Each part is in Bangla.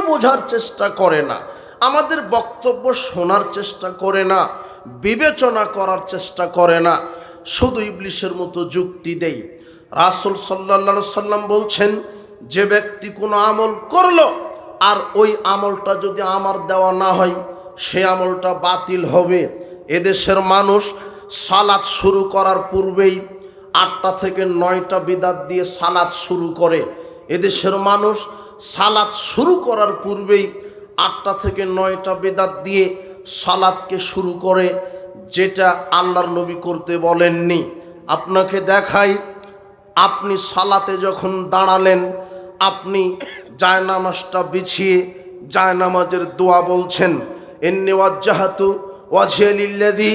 বোঝার চেষ্টা করে না, আমাদের বক্তব্য শোনার চেষ্টা করে না, বিবেচনা করার চেষ্টা করে না, শুধু ইবলিশের মতো যুক্তি দেয়। রাসূল সাল্লাল্লাহু আলাইহি সাল্লাম বলছেন, যে ব্যক্তি কোনো আমল করলো আর ওই আমলটা যদি আমার দেওয়া না হয় সে আমলটা বাতিল হবে। এদেশের মানুষ সালাত শুরু করার পূর্বেই 8টা থেকে 9টা বিদাত দিয়ে সালাত শুরু করে। এদেশের মানুষ সালাত শুরু করার পূর্বেই 8টা থেকে 9টা বিদাত দিয়ে সালাতকে শুরু করে, যেটা আল্লাহর নবী করতে বলেননি। আপনাকে দেখাই, আপনি সালাতে যখন দাঁড়ালেন, আপনি জায়নামাজটা বিছিয়ে জায়নামাজের দোয়া বলছেন, ইন্নী ওয়াজ্জাহাতু ওয়াজহিয়া লিল্লাযী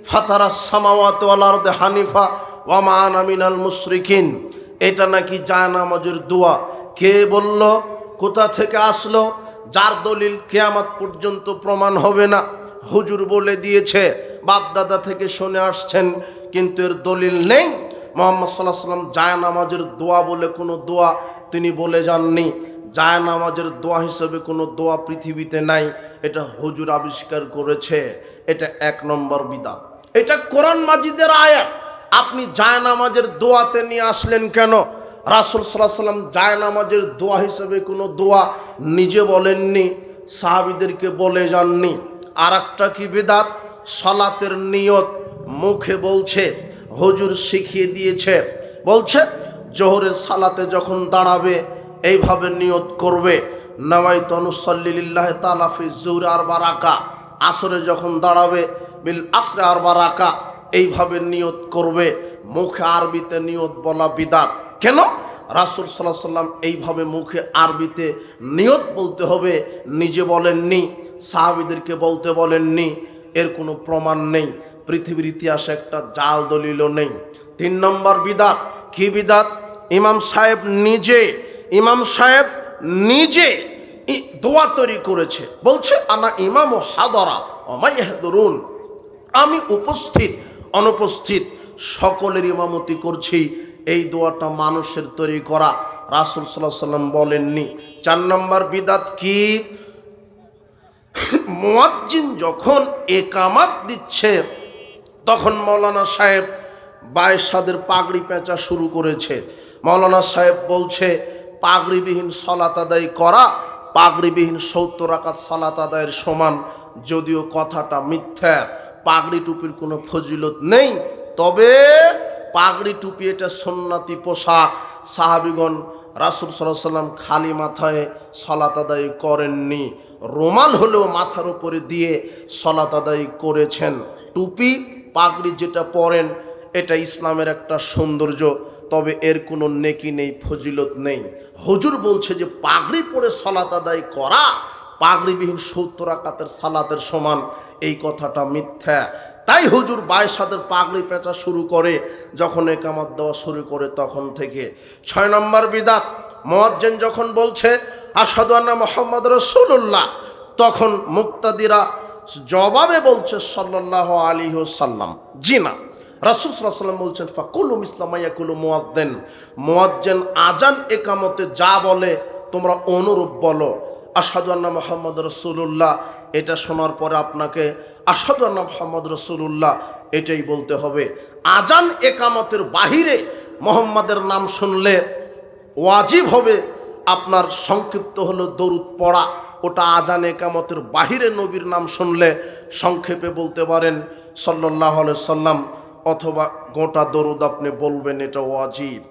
ফাতারাস সামাওয়াতি ওয়াল আরদি হানিফা ওয়া মা আনা মিনাল মুশরিকিন। এটা নাকি জায়নামাজের দোয়া। কে বলল? কোথা থেকে আসলো? যার দলিল কিয়ামত পর্যন্ত প্রমাণ হবে না। হুজুর বলে দিয়েছে, বাপদাদা থেকে শুনে আসছেন, কিন্তু এর দলিল নেই। মুহাম্মদ সাল্লাল্লাহু আলাইহি ওয়াসাল্লাম জায়নামাজের দোয়া বলে কোনো দোয়া তিনি বলে যাননি। জায়নামাজের দোয়া হিসেবে কোনো দোয়া পৃথিবীতে নাই, এটা হুজুর আবিষ্কার করেছে। এটা 1 নম্বর বিদআত। এটা কোরআন মাজিদের আয়াত, আপনি জায়নামাজের দোয়াতে নিয়ে আসলেন কেন? রাসূল সাল্লাল্লাহু আলাইহি ওয়াসাল্লাম জায়নামাজের দোয়া হিসেবে কোনো দোয়া নিজে বলেননি, সাহাবীদেরকে বলে যাননি। আর একটা কি বিদআত? সালাতের নিয়ত মুখে বলছে, হুজুর শিখিয়ে দিয়েছে। বলছে জোহরের সালাতে যখন দাঁড়াবে এইভাবে নিয়ত করবে, নাওয়াইতু আনুসাল্লি লিল্লাহি তাআলা ফি যুহরি 4 রাকা। আসরে যখন দাঁড়াবে বিল আসরে 4 রাকা, এইভাবে নিয়ত করবে। মুখে আরবিতে নিয়ত বলা বিদআত। কেন? রাসূল সাল্লাল্লাহু আলাইহি ওয়াসাল্লাম এইভাবে মুখে আরবিতে নিয়ত বলতে হবে নিজে বলেননি, সাহাবীদেরকে বলতে বলেননি। এর কোনো প্রমাণ নেই, পৃথিবীর ইতিহাসে একটা জাল দলিলও নেই। 3 নম্বর বিদআত। কি বিদআত? ইমাম সাহেব নিজে দোয়া তৈরি করেছে। বলছে, আনা ইমামু হাদারা ওয়া মা ইয়াহদুরুন, আমি উপস্থিত অনুপস্থিত সকলের ইমামতি করছি। এই দোয়াটা মানুষের তৈরি করা, রাসূল সাল্লাল্লাহু আলাইহি ওয়াসাল্লাম বলেননি। 4 নম্বর বিদআত কি? মুয়াজ্জিন যখন একামাত দিচ্ছে তখন মৌলানা সাহেব বায়সাদের পাগড়ি পেঁচা শুরু করেছে। মৌলানা সাহেব বলছে, পাগড়িবিহীন সালাত আদায় করা পাগড়িবিহীন 70 রাকাত সালাত আদায়ের সমান। যদিও কথাটা মিথ্যা, পাগড়ি টুপির কোনো ফজিলত নেই, তবে পাগড়ি টুপি এটা সুন্নতি পোশাক। সাহাবীগণ রাসূল সাল্লাল্লাহু আলাইহি ওয়াসাল্লাম খালি মাথায় সালাত আদায় করেননি, রুমাল হলেও মাথার উপরে দিয়ে সালাত আদায় করেছেন। টুপি পাগড়ি যেটা পরেন এটা ইসলামের একটা সৌন্দর্য, তবে এর কোনো নেকি নেই, ফজিলত নেই। হুজুর বলছে যে পাগড়ি পরে সালাত আদায় করা পাগড়িবিহীন 70 রাকাতের সালাতের সমান, এই কথাটা মিথ্যা। তাই হুজুর বায়সাদের পাগড়ি পেঁচা শুরু করে যখন একামত দেওয়া শুরু করে তখন থেকে। 6 নম্বর বিদআত। মুয়াজ্জিন যখন বলছে আশহাদু আন্না মুহাম্মাদ রাসূলুল্লাহ, তখন মুক্তাদিরা জবাবে বলছে সাল্লাল্লাহু আলাইহি ওয়াসাল্লাম। জি না, রাসূল সাল্লাল্লাহু আলাইহি ওয়াসাল্লাম বলছেন ফাকুলু মিসলা মা ইয়াকুলু মুয়াজ্জিন, মুয়াজ্জিন আজান একামতে যা বলে তোমরা অনুরূপ বলো। আশহাদু আন্না মুহাম্মাদ রাসূলুল্লাহ, এটা শোনার পরে আপনাকে আশহাদু আন্না মুহাম্মাদ রাসূলুল্লাহ এটাই বলতে হবে। আজান একামতের বাহিরে মুহাম্মাদের নাম শুনলে ওয়াজিব হবে আপনার সংক্ষিপ্ত হলো দরুদ পড়া। ওটা আজান একামতের বাহিরে নবীর নাম শুনলে সংক্ষেপে বলতে পারেন সাল্লাল্লাহু আলাইহি সাল্লাম, অথবা গোটা দরুদ আপনি বলবেন, এটা ওয়াজিব।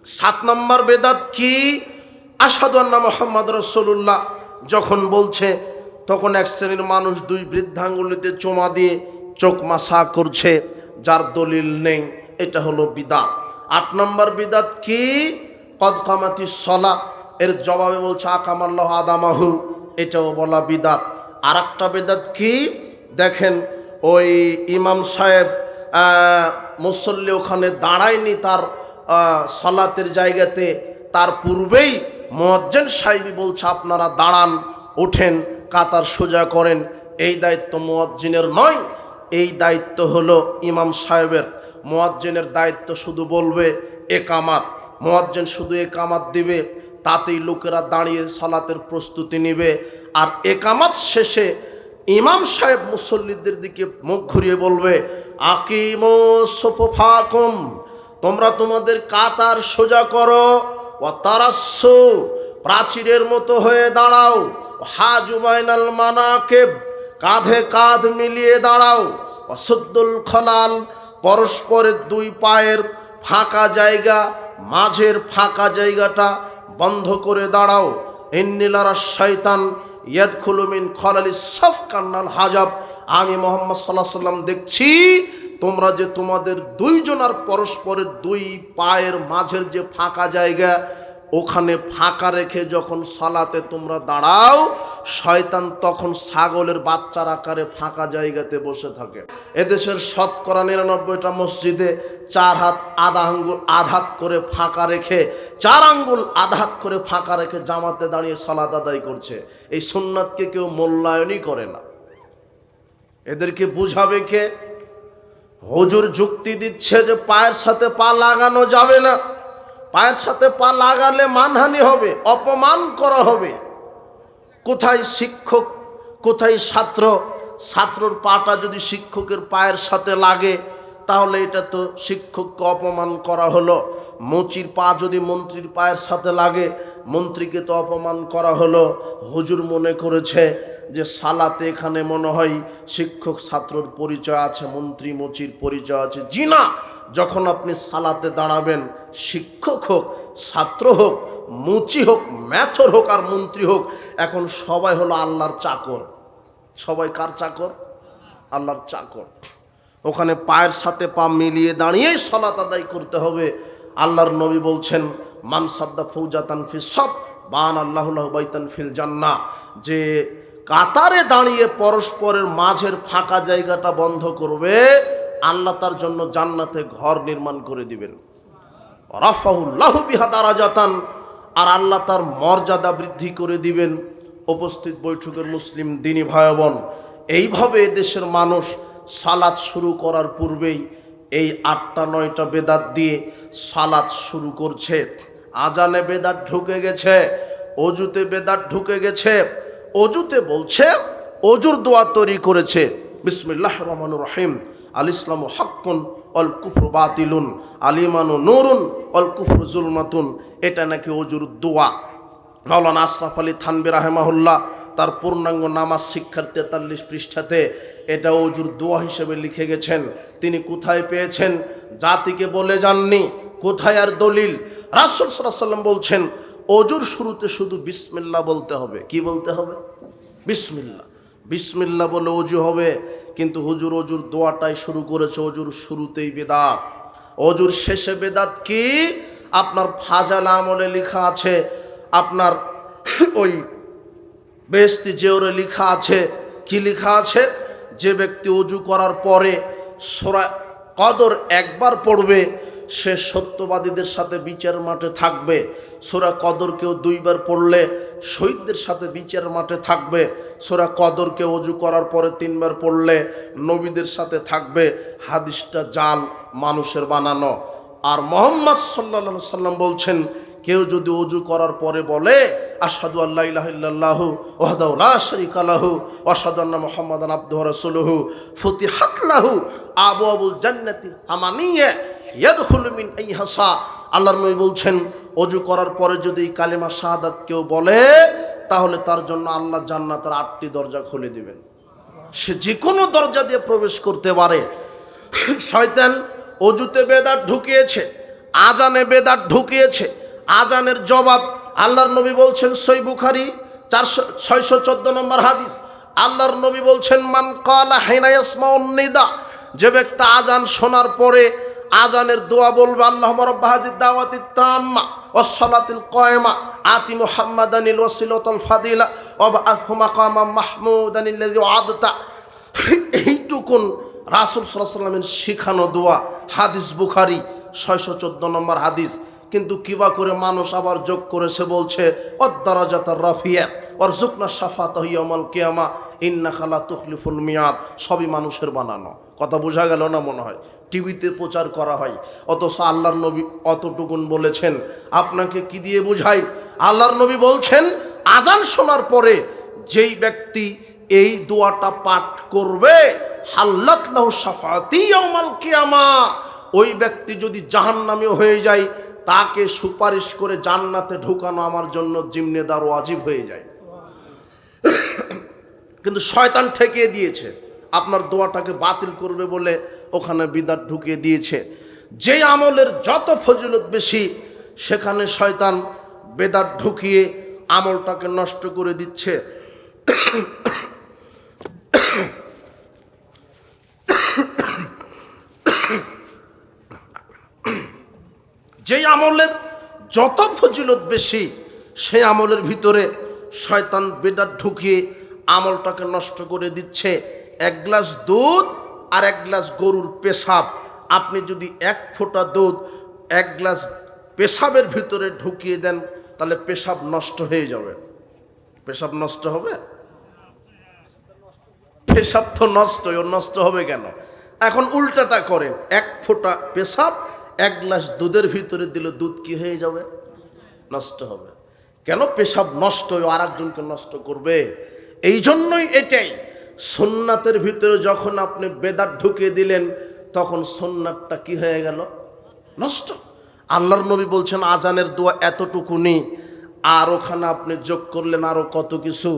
7 নম্বর বেদাত কি? আশহাদু আন্না মুহাম্মাদ রাসূলুল্লাহ যখন বলছে তখন এক শ্রেণীর মানুষ 2 বৃদ্ধাঙ্গুলিতে চুমা দিয়ে চোখ মাসা করছে, যার দলিল নেই, এটা হলো বিদআত। 8 নম্বর বিদআত কি? কদ কামাতিস সালাহ, এর জবাবে বলছে আকামাল্লাহু আদামাহু, এটাও বলা বিদআত। আর একটা বিদআত কি? দেখেন, ওই ইমাম সাহেব মুসল্লি ওখানে দাঁড়ায়নি তার সালাতের জায়গাতে, তার পূর্বেই মুয়াজ্জিন সাহেবই বলছে আপনারা দাঁড়ান, ওঠেন, কাতার সোজা করেন। এই দায়িত্ব মুয়াজ্জিনের নয়, এই দায়িত্ব হলো ইমাম সাহেবের। মুয়াজ্জিনের দায়িত্ব শুধু বলবে একামাত, মুয়াজ্জিন শুধু একামাত দিবে, তাতেই লোকেরা দাঁড়িয়ে সালাতের প্রস্তুতি নেবে। আর একামাত শেষে ইমাম সাহেব মুসল্লিদের দিকে মুখ ঘুরিয়ে বলবে, আকিমুস সুফুফাকুম, তোমরা তোমাদের কাতার সোজা করো, ওয়া তারাসসু, প্রাচীরের মতো হয়ে দাঁড়াও, হাজু বাইনাল মানাকিব, কাঁধে কাঁধ মিলিয়ে দাঁড়াও, ওয়াসুদ্দুল খলাল, পরস্পরের দুই পায়ের ফাঁকা জায়গা, মাঝের ফাঁকা জায়গাটা বন্ধ করে দাঁড়াও। ইন্নিলারা শয়তান ইয়াদখুলু মিন খলালিস সাফ কান্নাল হাজাব, আমি মুহাম্মদ সাল্লাল্লাহু আলাইহি সাল্লাম দেখছি তোমরা যে তোমাদের দুইজনার পরস্পরের দুই পায়ের মাঝের যে ফাঁকা জায়গা, ওখানে ফাঁকা রেখে যখন সালাতে তোমরা দাঁড়াও, শয়তান তখন ছাগলের বাচ্চার আকারে ফাঁকা জায়গাতে বসে থাকে। এদেশের শতকরা ৯৯টা মসজিদে 4 হাত আধা আঙ্গুল আধাত করে ফাঁকা রেখে, 4 আঙ্গুল আধাত করে ফাঁকা রেখে জামাতে দাঁড়িয়ে সালাত আদায় করছে। এই সুন্নাতকে কেউ মূল্যায়নই করে না। এদেরকে বুঝাবে কে? হুজুর যুক্তি দিচ্ছে যে পায়ের সাথে পা লাগানো যাবে না, পায়ের সাথে পা লাগালে মানহানি হবে, অপমান করা হবে। কোথায় শিক্ষক, কোথায় ছাত্র? ছাত্রর পাটা যদি শিক্ষকের পায়ের সাথে লাগে তাহলে এটা তো শিক্ষককে অপমান করা হলো। মন্ত্রীর পা যদি মন্ত্রীর পায়ের সাথে লাগে, মন্ত্রীকে তো অপমান করা হলো। হুজুর মনে করেছে যে সালাতে এখানে মনে হয় শিক্ষক ছাত্রর পরিচয় আছে, মন্ত্রী মচির পরিচয় আছে। জি না, যখন আপনি সালাতে দাঁড়াবেন, শিক্ষক হোক, ছাত্র হোক, মুচি হোক, ম্যাথর হোক আর মন্ত্রী হোক, এখন সবাই হলো আল্লাহর চাকর। সবাই কার চাকর? আল্লাহর চাকর। ওখানে পায়ের সাথে পা মিলিয়ে দাঁড়িয়েই সালাত আদায় করতে হবে। আল্লাহর নবী বলছেন, মান সাদ্দা ফৌজাতান ফি সব বান আল্লাহু লাহু বাইতান ফিল জান্নাহ, যে কাতারে দাঁড়িয়ে পরস্পরের মাঝের ফাঁকা জায়গাটা বন্ধ করবে, আল্লাহ তার জন্য জান্নাতে ঘর নির্মাণ করে দিবেন। রাফাহুল্লাহু বিহা দারাজাতান, আর আল্লাহ তার মর্যাদা বৃদ্ধি করে দিবেন। উপস্থিত বৈঠকের মুসলিম দিনী ভাই বোন, এইভাবে দেশের মানুষ সালাত শুরু করার পূর্বেই এই 8টা 9টা বেদাত দিয়ে সালাত শুরু করছে। আজানে বেদাত ঢুকে গেছে, অজুতে বেদাত ঢুকে গেছে। অজুতে বলছে, অজুর দোয়া তৈরি করেছে, বিসমিল্লাহির রহমানির রহিম, আল ইসলামু হাক্কুন অল কুফরু বাতিলুন, আল ঈমানু নূরুন অল কুফরু জুলমাতুন। এটা নাকি অজুর দোয়া। মাওলানা আশরাফ আলী থানভী রাহিমাহুল্লাহ তার পূর্ণাঙ্গ নামাজ শিক্ষার 43 পৃষ্ঠাতে এটা অজুর দোয়া হিসেবে লিখে গেছেন। তিনি কোথায় পেয়েছেন? জাতিকে বলে যাননি। কোথায় আর দলিল? রাসূল সাল্লাল্লাহু আলাইহি ওয়াসাল্লাম বলছেন, অজুর শুরুতে শুধু বিসমিল্লাহ বলতে হবে। কি বলতে হবে? বিসমিল্লাহ। বিসমিল্লাহ বলে অজু হবে। কিন্তু হুজুর অজুর দোয়াটাই শুরু করেছে অজুর শুরুতেই বেদাত। অজুর শেষে বেদাত কি? আপনার ফাজাল আমলে লেখা আছে, আপনার ওই বেহেশতি জেওরে লেখা আছে। কি লেখা আছে? যে ব্যক্তি অজু করার পরে সূরা কদর একবার পড়বে, সে সত্যবাদীদের সাথে বিচার মাঠে থাকবে। সূরা কদরকেও 2 বার পড়লে শহীদদের সাথে বিচার মাঠে থাকবে। সূরা কদরকে অজু করার পরে 3 বার পড়লে নবীদের সাথে থাকবে। হাদিসটা জাল, মানুষের বানানো। আর মুহাম্মদ সাল্লাল্লাহু আলাইহি সাল্লাম বলছেন, কেউ যদি অজু করার পরে বলে আশহাদু আল্লা ইলাহা ইল্লাল্লাহু ওয়াহদাহু লা শারীকা লাহু ওয়া আশহাদু আন্না মুহাম্মাদান আবদুহু ওয়া রাসূলুহু, ফুতিহাত লাহু আবওয়াবুল জান্নাতি আমানিয়া ইয়াদখুলু মিন আইহাসা। আল্লাহর নবী বলছেন, অজু করার পরে যদি কালিমা শাহাদাত কেউ বলে, তাহলে তার জন্য আল্লাহ জান্নাতের 8টি দরজা খুলে দিবেন। সে যে কোনো দরজা দিয়ে প্রবেশ করতে পারে। শয়তান অজুতে বেদাত ঢুকিয়েছে, আজানে বেদাত ঢুকিয়েছে। আজানের জবাব আল্লাহর নবী বলছেন, সহিহ বুখারী 614 নম্বর হাদিস, আল্লাহর নবী বলছেন, মান ক্বালা হিনা ইয়াসমাউন নিদা, যে ব্যক্তি আজান শোনার পরে আজানের দোয়া বলবে, আল্লাহুম্মা রাব্ব হাযিদ দাওয়াতিত তাম্মা ওয়াস সালাতিল কায়মা আতি মুহাম্মাদানিল ওয়াসিলাতাল ফাদিলা ওয়া বা'আথহু মাকামাম মাহমুদানিল্লাযী ওয়া'আদতা। এইটুকুন রাসূল সাল্লাল্লাহু আলাইহি ওয়াসাল্লামের শিখানো দোয়া। হাদিস বুখারী 614 নম্বর হাদিস। কিন্তু কিবা করে মানুষ আবার যোগ করেছে, বলছে অদ-দারাজাতুর রাফিয়া ওয়ারযুকনা শাফাতাহু ইয়াউমাল কিয়ামা ইন্নাকা লা তুখলিফুল মিয়াদ। সবই মানুষের বানানো কথা। বোঝা গেল না মনে হয়? টিভিতে প্রচার করা হয়, অথচ আল্লাহর নবী অতটুকুন বলেছেন। আপনাকে কি দিয়ে বুঝাই? আল্লাহর নবী বলছেন আজান শোনার পরে যেই ব্যক্তি এই দোয়াটা পাঠ করবে, হাল্লাত লাহু শাফাআতি ইয়াউমাল কিয়ামা, ওই ব্যক্তি যদি জাহান্নামী হয়ে যায়, তাকে সুপারিশ করে জান্নাতে ঢুকানো আমার জন্য জিম্মেদার ওয়াজিব হয়ে যায়। কিন্তু শয়তান ঠেকিয়ে দিয়েছে, আপনার দোয়াটাকে বাতিল করবে বলে ওখানে বিদআত ঢুকিয়ে দিয়েছে। যে আমলের যত ফজিলত বেশি, সেখানে শয়তান বেদাত ঢুকিয়ে আমলটাকে নষ্ট করে দিচ্ছে। যেই আমলের যত ফজিলত বেশি, সেই আমলের ভিতরে শয়তান বেদাত ঢুকিয়ে আমলটাকে নষ্ট করে দিচ্ছে। এক গ্লাস দুধ আর এক গ্লাস গরুর পেশাব, আপনি যদি এক ফোঁটা দুধ এক গ্লাস পেশাবের ভিতরে ঢুকিয়ে দেন, তাহলে পেশাব নষ্ট হয়ে যাবে। পেশাব নষ্ট হবে? পেশাব তো নষ্ট হবে কেন? এখন উল্টাটা করেন, এক ফোঁটা পেশাব এক গ্লাস দুধের ভিতরে দিলে দুধ কি হয়ে যাবে? নষ্ট হবে। কেন? পেশাব নষ্ট হয়ে আর একজনকে নষ্ট করবে। এই জন্যই এটাই সুন্নাতের ভিতরে যখন আপনি বেদাত ঢুকিয়ে দিলেন, তখন সুন্নাতটা কি হয়ে গেল? নষ্ট। আল্লাহর নবী বলছেন আজানের দোয়া এতটুকুনি, আর ওখানে আপনি যোগ করলেন আরো কত কিছু।